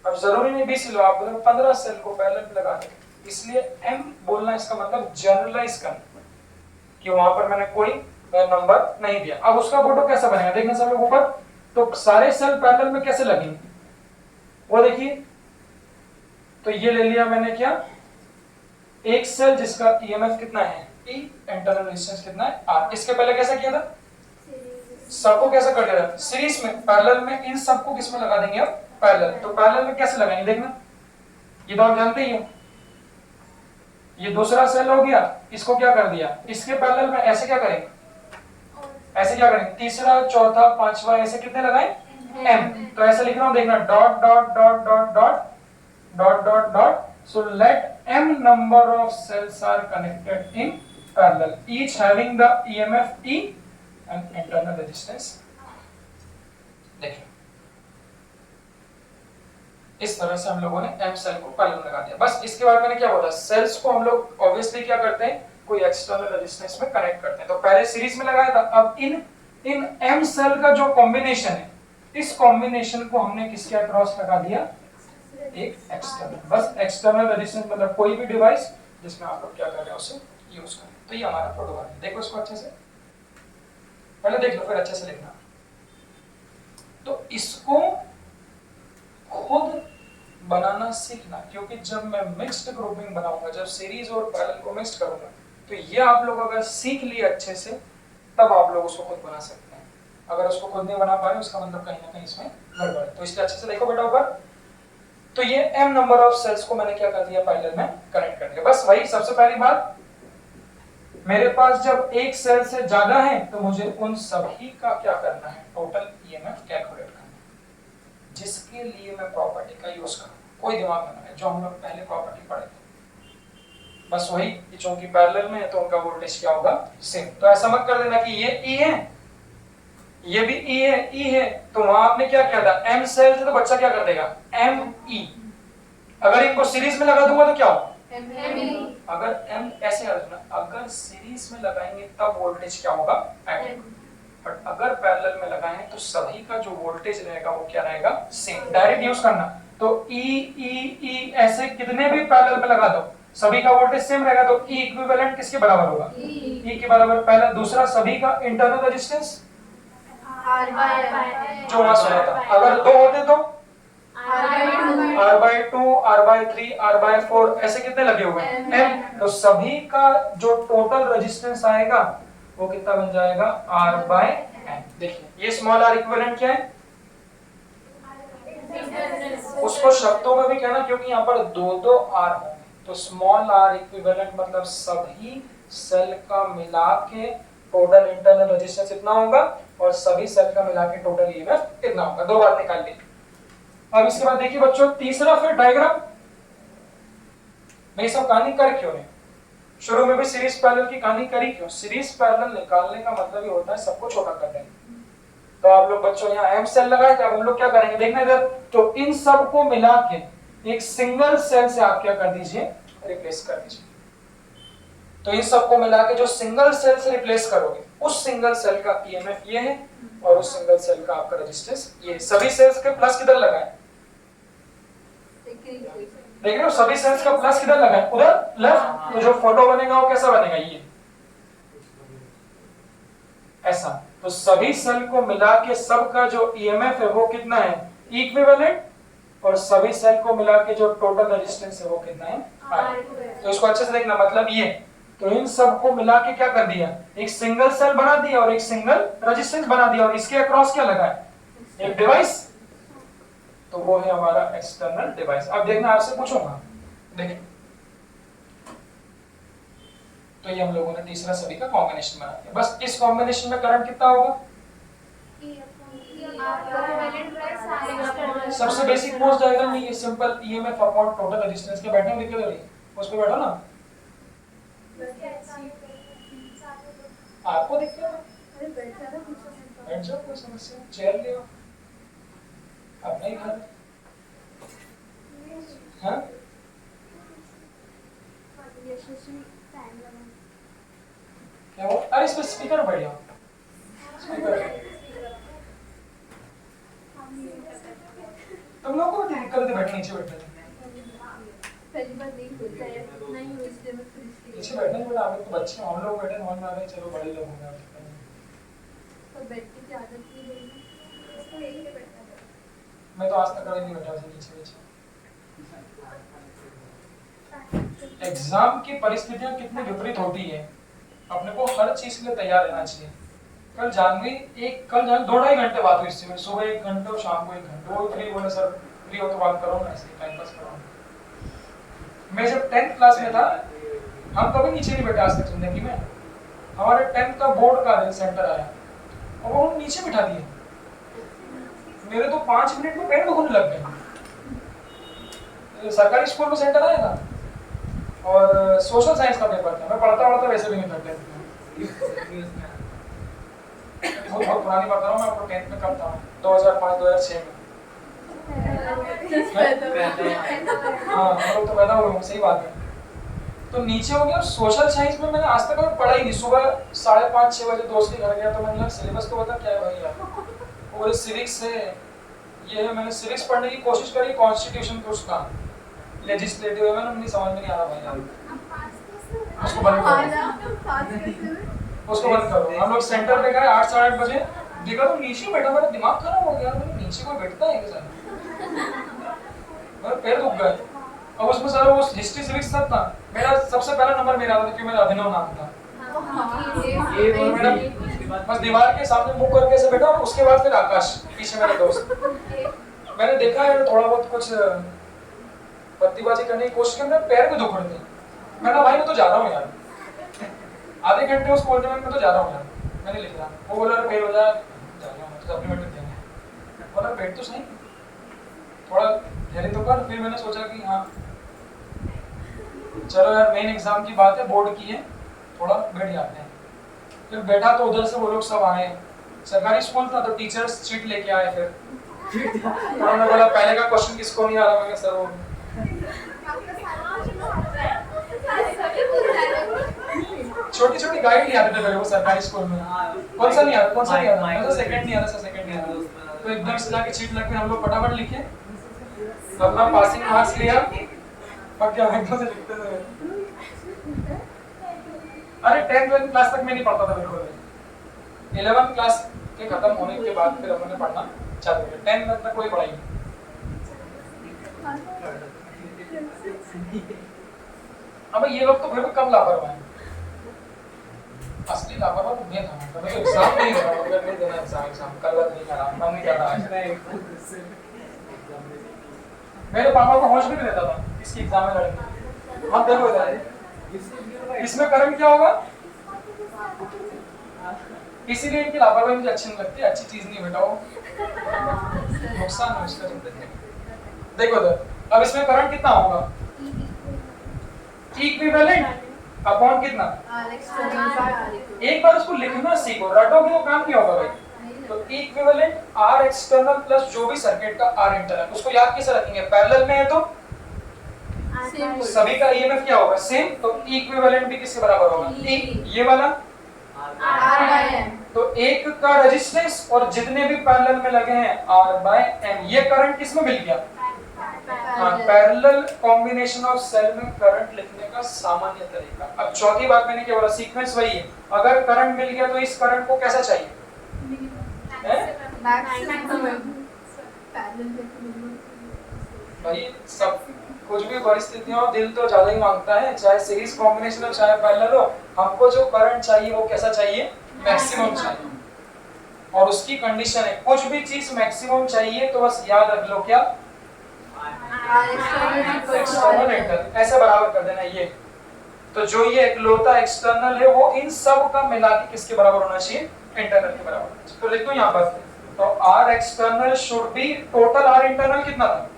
अब जरूरी नहीं 20 लो, आप बोलो 15 सेल को पैरेलल में लगा दो। इसलिए m बोलना इसका मतलब जनरलाइज करना, कि वहां पर मैंने कोई नंबर नहीं दिया। अब उसका फोटो कैसा बनेगा देखना सब लोग ऊपर। तो सारे सेल पैरेलल में कैसे लगेंगे वो देखिए। तो ये ले लिया मैंने क्या, एक सेल जिसका ईएमएफ कितना है E, इंटरनल रेजिस्टेंस कितना है R। इसके पहले कैसा किया था? सबको कैसा कर दिया था? सीरीज में। पैरेलल में इन सबको किसमें लगा देंगे अब? पैरेलल। तो पैरेलल में कैसे लगाएंगे देखना, ये तो आप जानते ही हो। ये दूसरा सेल हो गया, इसको क्या कर दिया, इसके पैरेलल में ऐसे क्या करेंगे, ऐसे क्या करेंगे, तीसरा चौथा पांचवा ऐसे कितने लगाएं? m। तो ऐसे लिख रहा हूं देखना, dot dot dot dot dot dot dot dot. So let m number of cells are connected in parallel, each having the EMF E and internal resistance। देखिए इस तरह से हम लोगों ने m सेल को पैरेलल लगा दिया। बस इसके बाद मैंने क्या बोला, सेल्स को हम लोग ऑब्वियसली क्या करते हैं, कोई एक्सटर्नल रेजिस्टेंस में कनेक्ट करते हैं। तो पहले सीरीज में लगाया था, अब इन m सेल का जो कॉम्बिनेशन है, इस कॉम्बिनेशन को हमने किसके अक्रॉस लगा दिया, एक एक्सटर्नल। बस एक्सटर्नल रेजिस्टेंस मतलब कोई भी डिवाइस जिसमें आप लोग क्या कर रहे हैं उसे यूज करें। तो ये हमारा प्रोटोकॉल है, देखो इसको अच्छे से, पहले देख लो फिर अच्छे से लिखना। तो इसको खुद बनाना सीखना, क्योंकि जब मैं मिक्स्ड ग्रुपिंग बनाऊंगा, जब सीरीज और पैरेलल को मिक्स करूंगा, तो ये आप लोग अगर सीख लिए अच्छे से तब आप लोग उसको खुद बना सकते हैं। अगर उसको खुद नहीं बना पा रहे उसका मतलब कहीं ना कहीं इसमें गड़बड़ है। तो इसलिए अच्छे से देखो बेटा ऊपर। तो ये m नंबर ऑफ सेल्स को मैंने क्या कर दिया, पैरेलल में कनेक्ट कर दिया। बस वही सबसे पहली बात, मेरे पास जब एक सेल से ज्यादा है तो मुझे उन सभी का क्या करना है, टोटल ईएमएफ कैलकुलेट करना है, जिसके लिए मैं प्रॉपर्टी का यूज करूं। कोई दिमाग में ना, जो हम लोग पहले प्रॉपर्टी पढ़े थे, बस वही। चूंकि पैरेलल में है तो उनका वोल्टेज क्या होगा, सेम। तो ऐसा मत कर देना कि ये E है, ये भी E है, E है, तो वहां आपने क्या किया था, M सेल थे तो बच्चा क्या कर देगा, ME। अगर इनको सीरीज में लगा दूंगा तो क्या हो, ME। अगर M ऐसे याद रखना, अगर सीरीज में लगाएंगे तब वोल्टेज क्या होगा, M। बट अगर पैरेलल में लगाएं तो सभी का जो वोल्टेज रहेगा वो क्या रहेगा, सेम। डायरेक्ट यूज करना। तो E E E ऐसे कितने भी पैरेलल में लगा दो, सभी का वोल्टेज सेम रहेगा। तो E इक्विवेलेंट किसके बराबर होगा, E के बराबर। पहला, दूसरा, सभी का इंटरनल रेजिस्टेंस जो वहां सुना था, अगर दो होते तो R/2, R/3, R/4 ऐसे कितने लगे हुए हैं, M। तो सभी का जो टोटल रेजिस्टेंस आएगा वो कितना बन जाएगा, R/N। देखिए ये स्मॉल r इक्विवेलेंट क्या है, उसको शब्दों में भी कहना, क्योंकि यहाँ पर दो R होंगे। तो स्मॉल r इक्विवेलेंट मतलब सभी सेल का मिला के टोटल इंटरनल रेजिस्टेंस इतना होगा और सभी सेल का मिला के टोटल ईएमएफ इतना होगा। दो बात निकाल ली। अब इसके बाद देखिए बच्चों तीसरा फिर डायग्राम। मैं ये सब कहानी कर क्यों नहीं? शुरू में भी सीरीज पैरेलल की कहानी करी क्यों? सीरीज पैरेलल निकालने का मतलब ये होता है सबको छोटा कर देना। तो आप लोग बच्चों यहाँ एम सेल लगाए थे, अब हम लोग क्या करेंगे देखना इधर। तो इन सब को मिला के एक सिंगल सेल से आप क्या कर दीजिए, रिप्लेस कर दीजिए। तो इन सबको मिला के जो सिंगल सेल से रिप्लेस करोगे उस सिंगल सेल का ईएमएफ ये है और उस सिंगल सेल का आपका रेजिस्टेंस ये है। सभी सेल्स के प्लस किधर लगाए, देख रहे हो? सभी सेल्स का प्लस किधर लगाए, उधर लेफ्ट। तो जो फोटो बनेगा वो कैसा बनेगा, ये ऐसा। तो सभी सेल को मिला के सबका जो ईएमएफ है वो कितना है, इक्विवेलेंट, और सभी सेल को मिला के जो टोटल रेजिस्टेंस है वो कितना है, R। तो इसको अच्छे से देखना, मतलब ये। तो इन सब को मिला के क्या कर दिया, एक सिंगल सेल बना दिया और एक सिंगल रेजिस्टेंस बना दिया, और इसके अक्रॉस क्या लगा है, एक डिवाइस। तो वो है हमारा एक्सटर्नल डिवाइस। अब देखना, आपसे पूछूंगा, देखिए। तो ये हम लोगों ने तीसरा सभी का कॉम्बिनेशन बना दिया। बस इस कॉम्बिनेशन में करंट कितना होगा, सबसे बेसिक मोस्ट डायग्राम में ये simple EMF upon total resistance के बैठे दिखे तो उस पे बैठो ना, आपको दिख रहा है, बैठ जाओ, कोई समस्या, चेयर ले आओ अपना ही घर। हाँ क्या हो, अरे इस पे स्पीकर बढ़ जाओ, स्पीकर। तुम लोगों को दिक्कत है बैठने, नीचे बैठने, पहली बार नहीं होता है, नहीं हुई में नीचे बैठने बेटा। आप तो बच्चे, हम लोग बैठे हॉल में आ गए, चलो बड़े लोग होंगे तो बैठने की आदत नहीं है, इसको यही पे बैठना है। मैं तो आज तक कभी नहीं बैठा उसे नीचे नीचे। एग्जाम की परिस्थितियां कितनी विपरीत होती है, अपने को हर चीज के लिए तैयार रहना चाहिए। कल जानवी कल 2-2.5 घंटे बात हुई इससे, मैं सुबह 1 घंटे और शाम को 1 घंटे। वो फ्री बोले सर फ्री हो तो बात करो ना, ऐसे टाइम पास करो। मैं जब 10th क्लास में था, हम कभी नीचे नहीं बैठे आज तक जिंदगी में। हमारे 10th का बोर्ड का सेंटर आया और वो हम नीचे बिठा दिए। मेरे तो 5 मिनट में पैर दुखने लग गए। सरकारी स्कूल में सेंटर आया था और सोशल साइंस का पेपर था, मैं पढ़ता वैसे भी नहीं था 10th में। बहुत पुरानी बात कर रहा हूँ मैं, आपको 10th में कब था, 2005-2006 में। हाँ हम लोग तो पैदा हुए, सही बात है। तो नीचे हो गया। सोशल साइंस में मैंने आज तक पढ़ा ही नहीं। सुबह 5:30-6 बजे दोस्त के घर गया तो मैंने सिलेबस तो बता क्या है भाई यार, वो सिविक्स है ये है। मैंने सिविक्स पढ़ने की कोशिश करी, कॉन्स्टिट्यूशन को उसका लेजिस्लेटिव है, मैंने समझ में नहीं आ रहा भाई यार, उसको बंद करो, उसको बंद करो। हम लोग सेंटर पे गए 8-8:30 बजे, देखा तो नीचे बैठा, मेरा दिमाग खराब हो गया, मैंने नीचे कोई बैठता है क्या, मेरे पैर दुख गए। अब उसमें सारा वो हिस्ट्री सिविक्स सब था, मेरा सबसे पहला नंबर मेरा आता था क्योंकि मेरा अभिनव नाम था। ये मैडम बस दीवार के सामने मुंह करके ऐसे बैठा, और उसके बाद फिर आकाश पीछे मेरा दोस्त। मैंने देखा है थोड़ा बहुत कुछ पत्तीबाजी करने की कोशिश की, मेरे पैर भी दुख रहे थे। मैंने भाई मैं तो जा रहा हूँ यार, आधे घंटे उसको बोलने में मैं तो जा रहा हूँ यार, मैंने लिख रहा। वो बोला फेल हो जाए, जा रहा हूँ तो सप्लीमेंट देंगे। बोला बैठ तो सही, थोड़ा धैर्य तो कर। फिर मैंने सोचा कि हाँ चलो यार मेन एग्जाम की बात है, बोर्ड की है, थोड़ा बैठ जाते हैं। फिर बैठा तो उधर से वो लोग सब आए, सरकारी स्कूल था तो टीचर्स शीट लेके आए। फिर उन्होंने बोला पहले का क्वेश्चन किसको नहीं आ रहा, मैंने सर वो छोटी गाइड नहीं आते थे मेरे को सरकारी स्कूल में। कौन सा नहीं आ रहा, मतलब सेकंड नहीं आ रहा। तो एकदम से जाके शीट लग के हम लोग फटाफट लिखे, अपना पासिंग मार्क्स लिया, और क्या एकदम से लिखते थे। अरे 10th क्लास तक मैं नहीं पढ़ता था बिल्कुल। 11th क्लास के खत्म होने के बाद फिर हमने पढ़ना चालू किया। 10th तक कोई पढ़ाई नहीं। अब ये लोग तो फिर भी कम लापरवाह हैं, असली लापरवाह तो मैं था। तो मैं एग्जाम नहीं दे रहा हूँ, मैं नहीं देना एग्जाम कल नहीं कर रहा, मन नहीं कर रहा। मेरे पापा को होश भी नहीं रहता था इसकी एग्जाम में लड़ने। हम देखो इधर इसमें करंट क्या होगा, इसीलिए इनकी लापरवाही मुझे अच्छी नहीं लगती। अच्छी चीज नहीं बेटा, वो नुकसान है उसका। देखो इधर, अब इसमें करंट कितना होगा, इक्विवेलेंट अपॉन कितना, एक बार उसको लिखना सीखो, रटोगे तो काम नहीं होगा भाई। तो इक्विवेलेंट आर एक्सटर्नल प्लस जो भी सर्किट का आर इंटरनल, उसको याद कैसे रखेंगे, पैरेलल में है तो सभी का ईएमएफ क्या होगा, सेम, तो इक्विवेलेंट भी किसके बराबर होगा, ये वाला तो एक का रेजिस्टेंस और जितने भी पैरेलल में लगे हैं आर बाय एम, ये करंट किसमें मिल गया, हाँ, पैरेलल कॉम्बिनेशन ऑफ सेल में करंट लिखने का सामान्य तरीका। अब चौथी बात मैंने क्या बोला, सीक्वेंस वही है, अगर करंट मिल गया तो इस करंट को कैसा चाहिए, भाई सब कुछ भी परिस्थितियों दिल तो ज्यादा ही मांगता है, चाहे सीरीज कॉम्बिनेशन हो चाहे पैरेलल हो, हमको जो करंट चाहिए वो कैसा चाहिए, मैक्सिमम चाहिए। और उसकी कंडीशन है कुछ भी चीज मैक्सिमम चाहिए तो बस याद रख लो क्या, एक्सटर्नल इंटरनल ऐसे बराबर कर देना ये। तो जो ये इकलौता एक्सटर्नल है वो इन सब का मिला के किसके बराबर होना चाहिए, इंटरनल के बराबर होना चाहिए। तो लिख दो यहाँ पर, तो R external should be, total R internal कितना था,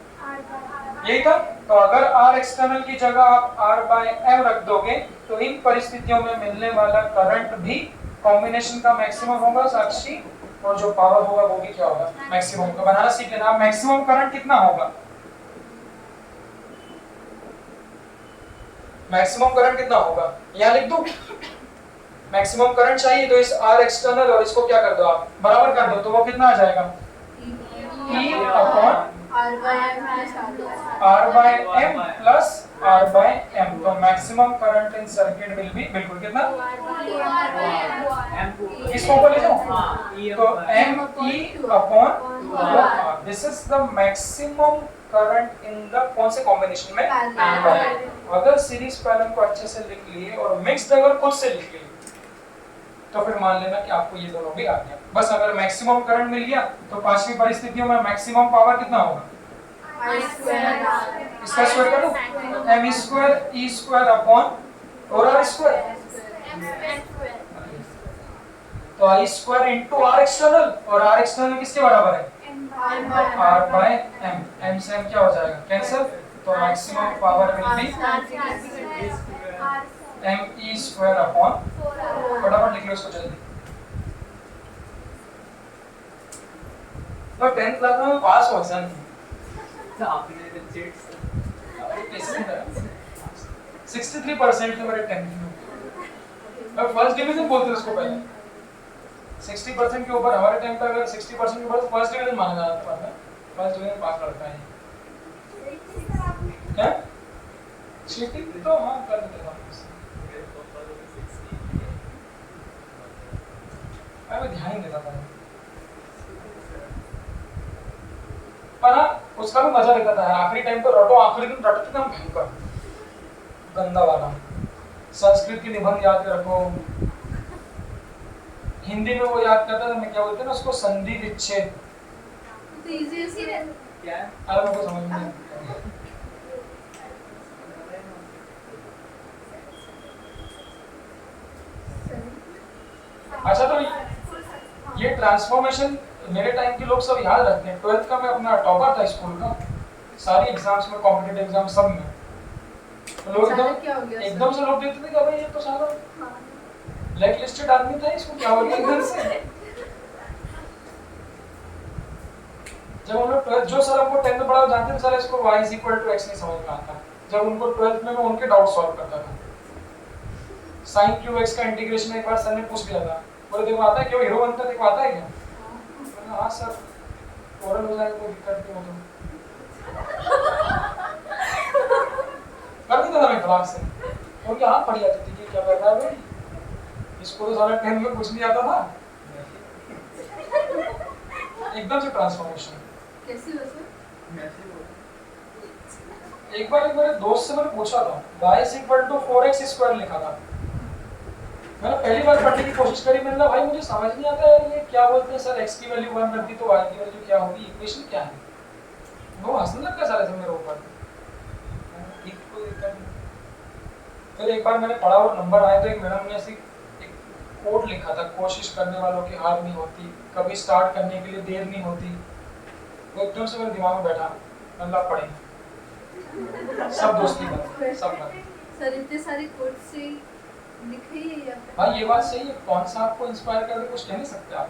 यही था। तो अगर आर एक्सटर्नल की जगह आप आर बाय एम रख दोगे तो इन परिस्थितियों में मिलने वाला करंट भी कॉम्बिनेशन का मैक्सिमम होगा साक्षी, और जो पावर होगा वो भी क्या होगा, मैक्सिमम का। बनाना सीख लेना, मैक्सिमम करंट कितना होगा, मैक्सिमम करंट कितना होगा, यहाँ लिख दो, मैक्सिमम करंट चाहिए तो इस आर एक्सटर्नल और इसको क्या कर दो आप बराबर कर दो, तो वो कितना आ जाएगा, E upon R by M plus R by M। तो maximum current in circuit will be बिल्कुल कितना, इसको ऊपर ले जाओ, तो M E upon R, this is the maximum current in the कौन से कॉम्बिनेशन में, अगर सीरीज पैरेलल को अच्छे से लिख लिए और मिक्स्ड अगर खुद से लिख लिए तो फिर मान लेना कि आपको ये दोनों भी आ गया। बस अगर मैक्सिमम करंट मिल गया तो पांचवी परिस्थितियों में मैक्सिमम पावर कितना होगा, इसका स्क्वायर कर दो, m square e square upon और r स्क्वायर, तो i square into r external, और r एक्सटर्नल किसके बराबर है, r बाय m, m से m क्या हो जाएगा कैंसिल, तो maximum power will be m e square upon, फटाफट लिख लो इसको जल्दी। तो 10th क्लास में पास हो सन, तो आपने रिजेक्ट 63% थे मेरे 10th में, मैं फर्स्ट डिवीजन बोलते हैं उसको पहले, 60% के ऊपर हमारे टाइम पे अगर 60% के ऊपर फर्स्ट डिवीजन माना जाता था, फर्स्ट डिवीजन पास लड़का है क्या, चीटिंग तो हाँ कर देते हैं, मैं ध्यान नहीं देता था, पर हाँ उसका भी मजा लेता था, आखिरी टाइम पे रटो, आखिरी दिन रटते थे हम भयंकर गंदा वाला, संस्कृत की निबंध याद रखो, हिंदी में वो याद करता था, मैं क्या बोलते हैं ना उसको, संधि विच्छेद, तो इजी क्या है, अरे मेरे को समझ नहीं आता। अच्छा तो ये ट्रांसफॉर्मेशन मेरे टाइम के लोग सब याद रखते हैं, 12th का मैं अपना टॉपर था स्कूल का, सारी एग्जाम्स में, कॉम्पिटिटिव एग्जाम सब में, तो लोग एकदम से लोग देखते थे कि भाई ये तो सारा ब्लैक लिस्टेड आदमी था, इसको क्या हो गया इधर से। जब हम लोग 12th, जो सर हमको 10th में पढ़ा जानते थे सर, इसको y = x नहीं समझ में आता, जब उनको 12th में मैं उनके डाउट सॉल्व करता था, sin क्यूब x का इंटीग्रेशन एक बार सर ने पूछ दिया था, बोले देखो आता है, क्यों हीरो बनता है, देखो आता है क्या, मैंने हाँ सर ओरल हो जाएगा, कोई दिक्कत नहीं हो तो कर देता था मैं क्लास से, क्योंकि हाँ पढ़ी जाती थी कि क्या कर रहा है भाई, इसको तो सारा 10th में कुछ नहीं आता था। एकदम से ट्रांसफॉर्मेशन कैसी हो सर, एक बार एक मेरे दोस्त से मैंने पूछा था, y = 4x स्क्वायर लिखा था, मैंने पहली बार पढ़ने की कोशिश करी, मैंने कहा भाई मुझे समझ नहीं आता है ये क्या बोलते हैं सर, x की वैल्यू 1 रख दी तो y की वैल्यू क्या होगी, इक्वेशन क्या है, वो हंसने लग गया सारे से मेरे ऊपर, ठीक कोई दिक्कत नहीं। फिर एक बार मैंने पढ़ा और नंबर आए तो एक मैडम ने ऐसी एक कोट लिखा था, कोशिश करने वालों की हार नहीं होती, कभी स्टार्ट करने के लिए देर नहीं होती, वो एकदम से मेरे दिमाग में बैठा, अल्लाह पढ़े सब दोस्ती कर सब कर। सर इतने सारे कोर्स से लिखे ही है यहाँ पे। भाई ये बात सही है, कौन सा आपको इंस्पायर कर दे कुछ कह नहीं सकते आप।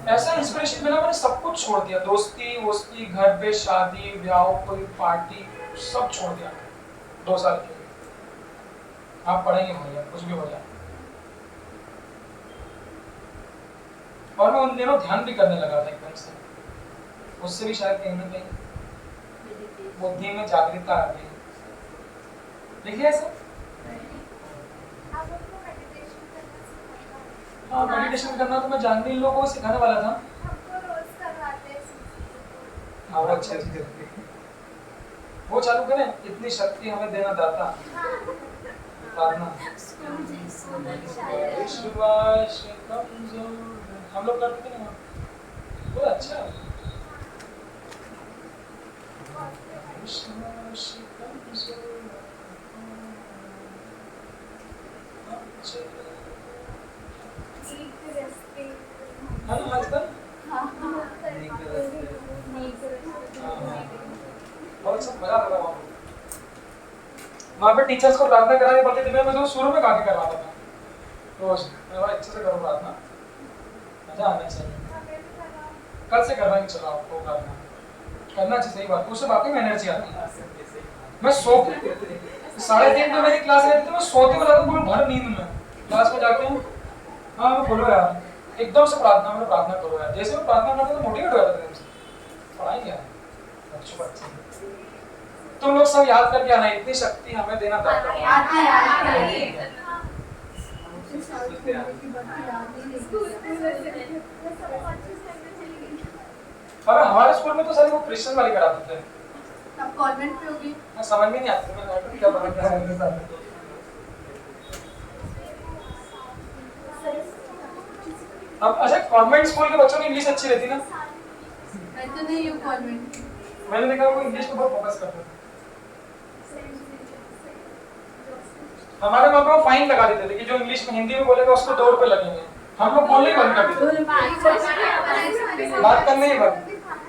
ऐसा इंस्पिरेशन मिला मैंने सब कुछ छोड़ दिया, दोस्ती वोस्ती, घर पे शादी ब्याह कोई पार्टी सब छोड़ दिया 2 साल के लिए। आप पढ़ेंगे भैया कुछ भी हो जाए। और मैं उन दिनों ध्यान भी करने लगा था एकदम से, उससे भी शायद कहीं ना कहीं बुद्धि में जागरूकता आ गई। देखिए ऐसा आप हमको मेडिटेशन करना सिखाता है। हाँ मेडिटेशन करना तो मैं जानवी लोगों को सिखाने वाला था। हमको रोज करवाते हैं। हाँ वो अच्छी चीज है, वो चालू करें। इतनी शक्ति हमें देना दाता, प्रार्थना। हम लोग करते थे ना, वो अच्छा है। हेलो आजकल बहुत सब मजा आता था वहाँ पे टीचर्स को प्रार्थना करानी पड़ती थी। मैं तो शुरू में गा के करवाता था रोज, मैं भाई अच्छे से करो प्रार्थना, मजा आना चाहिए। कल से करवाएंगे, चलो आपको प्रार्थना करना चाहिए। सही बात, उससे वाकई में एनर्जी आती है। मैं सो 3:30 पे मेरी क्लास रहती थी, मैं सोते हुए रहता था भर नींद में क्लास में जाके। हाँ मैं बोलो यार एकदम से प्रार्थना में प्रार्थना करो यार। जैसे मैं प्रार्थना करता तो मोटिवेट हो जाता था एकदम। पढ़ाएंगे यार बच्चों तुम लोग सब याद करके आना, इतनी शक्ति हमें देना दाता। अबे हमारे स्कूल में तो सारी वो क्रिश्चियन वाली कराते थे। अब कॉन्वेंट पे होगी। मैं समझ में नहीं आती मैं क्या बात कर रहा हूँ। अब अच्छा कॉन्वेंट स्कूल के बच्चों की इंग्लिश अच्छी रहती ना। मैं तो नहीं हूँ कॉन्वेंट। मैंने देखा वो इंग्लिश पे बहुत फोकस करते थे। हमारे माँ बाप फाइन लगा देते थे कि जो इंग्लिश में हिंदी में बोलेगा उसको 2 रुपए लगेंगे। हम लोग बोलने ही बंद कर देते थे, बात करने ही बंद,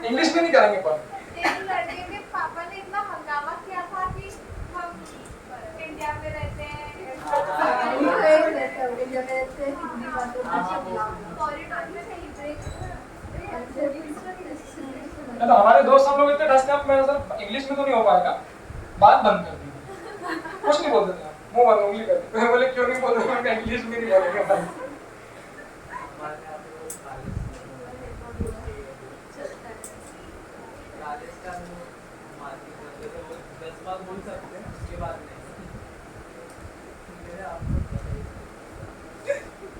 इंग्लिश में नहीं करेंगे पर। एक लड़के के पापा ने इतना हंगामा किया था कि हम इंडिया में रहते हैं, कॉरिडोर में कहीं ब्रेक। तो हमारे दोस्त हम लोग इतने डरते हैं, मेरे साथ इंग्लिश में तो नहीं हो पाएगा, बात बंद कर दी, कुछ नहीं बोलते थे, मुंह बंद उंगली कर दी। बोले क्यों नहीं बोल रहे, मैं इंग्लिश में नहीं बोलेंगे भाई।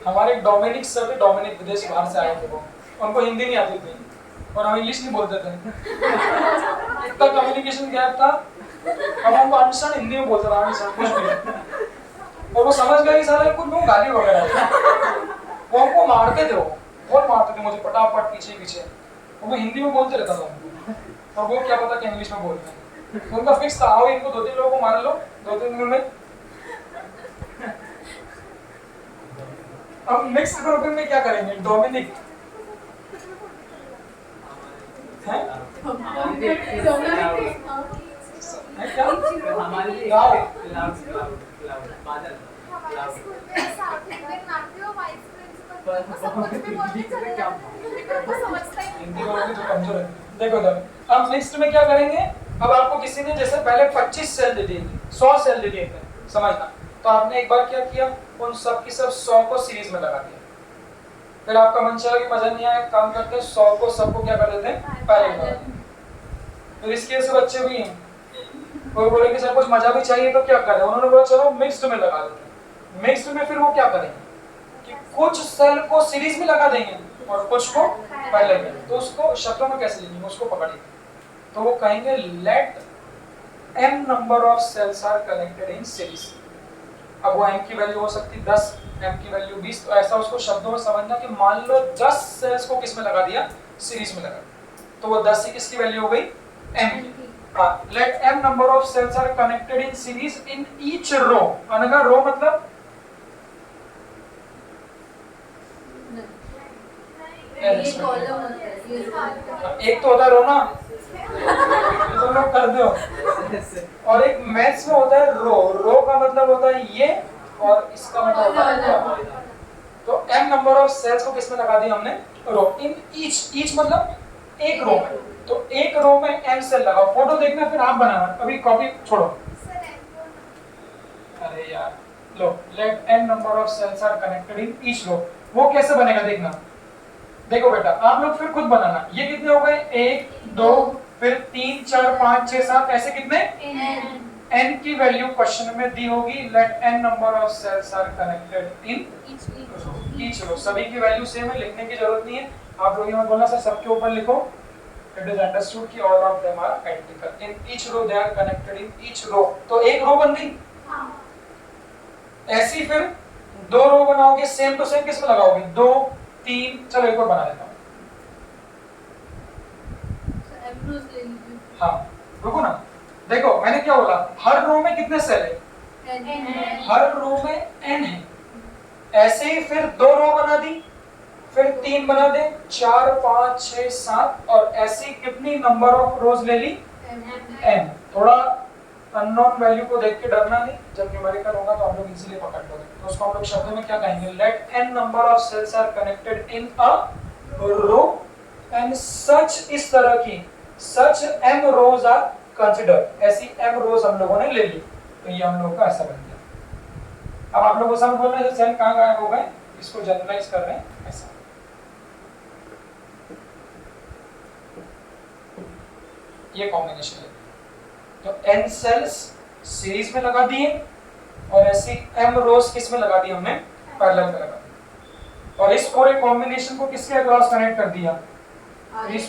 हमारे एक डोमिनिक सर थे, डोमिनिक विदेश बाहर से आए थे वो, उनको हिंदी नहीं आती थी और हम इंग्लिश नहीं बोलते थे। इतना कम्युनिकेशन गैप था, हम हमको अंडरस्टैंड हिंदी में बोलते थे कुछ भी, और वो समझ गए कि साला कुछ लोग गाली वगैरह वो हमको मारते थे, वो बहुत मारते थे मुझे फटाफट पीछे पीछे, और मैं हिंदी में बोलते रहता था और वो क्या पता कि इंग्लिश में बोलते हैं। तो उनका फिक्स था, आओ इनको 2-3 लोगों को मार लो 2-3 दिन में। अब नेक्स्ट ग्रुप में क्या करेंगे, डोमिनिक है क्या हमारे स्कूल में साउथ इंडियन नाट्य और वाइस प्रिंसिपल को सब कुछ भी बोलने चले जाते हैं, वो समझता ही नहीं। हिंदी वालों की जो कमजोर है। देखो अब नेक्स्ट में क्या करेंगे, अब आपको किसी ने जैसे पहले 25 सेल दे दिए थे, 100 सेल दे दिए थे, समझना। तो आपने एक बार क्या किया, उन सब की सब 100 को सीरीज में लगा दिया। फिर आपका मन चला कि मजा नहीं आया, काम करते हैं 100 को सबको क्या कर देते हैं, पैरेलल। फिर इसके से बच्चे भी हैं, कोई बोले कि सर कुछ मजा भी चाहिए तो क्या करें, उन्होंने बोला चलो मिक्स्ड में लगा देते हैं। मिक्स्ड में फिर वो क्या करेंगे कि कुछ सेल को सीरीज में लगा देंगे और कुछ को पैरेलल में। तो उसको शब्दों में कैसे लिखेंगे, उसको पकड़िए। तो वो कहेंगे let m number of cells are connected in series. अब वो m की वैल्यू हो सकती है 10, m की वैल्यू 20। तो ऐसा उसको शब्दों में समझना कि मान लो 10 सेल्स को किस में लगा दिया, सीरीज में लगा, तो वो 10 ही किसकी वैल्यू हो गई, m की। Let m number of cells are connected in series in each row। अनगा रो मतलब ये कॉलम होता है, ये एक तो होता है रो ना, तो तुम लोग कर दो। और एक मैथ्स में होता है रो, रो का मतलब होता है ये और इसका मतलब होता है कॉलम। तो m नंबर ऑफ सेल्स को किसमें लगा दिया हमने? रो। इन ईच मतलब एक रो में, तो एक रो में m सेल लगाओ। फोटो देखना फिर आप बनाना, अभी कॉपी छोड़ो। अरे यार लो, let n number of cells are connected in each row. वो कैसे बनेगा देखना। देखो बेटा आप लोग फिर खुद बनाना। ये कितने हो गए? 1 2 फिर 3 4 5 6 7 ऐसे कितने? n की वैल्यू क्वेश्चन में दी होगी। Let n number of cells are connected in each row. सभी की वैल्यू सेम है, लिखने की जरूरत नहीं है। आप लोग ये मत बोलना सर सबके ऊपर लिखो। इट इज अंडरस्टूड कि all of them are identical in each row, they are connected in each row. तो एक रो बन गई। ऐसी फिर दो रो बनाओगे, सेम टू सेम किसमें लगाओगे? 2 3। चलो एक और बना देता हूं। एमरोज ले लीजिए। हाँ रुको ना, देखो मैंने क्या बोला, हर रो में कितने सेल है? हर रो में n है। ऐसे ही फिर 2 रो बना दी, फिर 3 बना दे, 4 5 6 7 और ऐसी कितनी नंबर ऑफ रोज ले ली? n। थोड़ा अननोन वैल्यू को देख के डरना नहीं, जब न्यूमेरिकल होगा तो आप लोग इजीली पकड़ लोगे। तो उसको हम लोग शब्दों में क्या कहेंगे? Let n number of cells are connected in a row and such, इस तरह की such m rows are consider. ऐसी m रोज हम लोगों ने ले ली, तो ये हम लोगों का ऐसा बन गया। अब आप लोगों को समझ बोलना है सेल कहां गायब हो गए, इसको जनरलाइज कर रहे हैं ऐसा। ये कॉम्बिनेशन है। तो n सेल्स सीरीज में लगा दिए और ऐसी m रोज किस में लगा दी हमने? पैरेलल में लगा दी। और इस पूरे कॉम्बिनेशन को किसके अक्रॉस कनेक्ट कर दिया? इस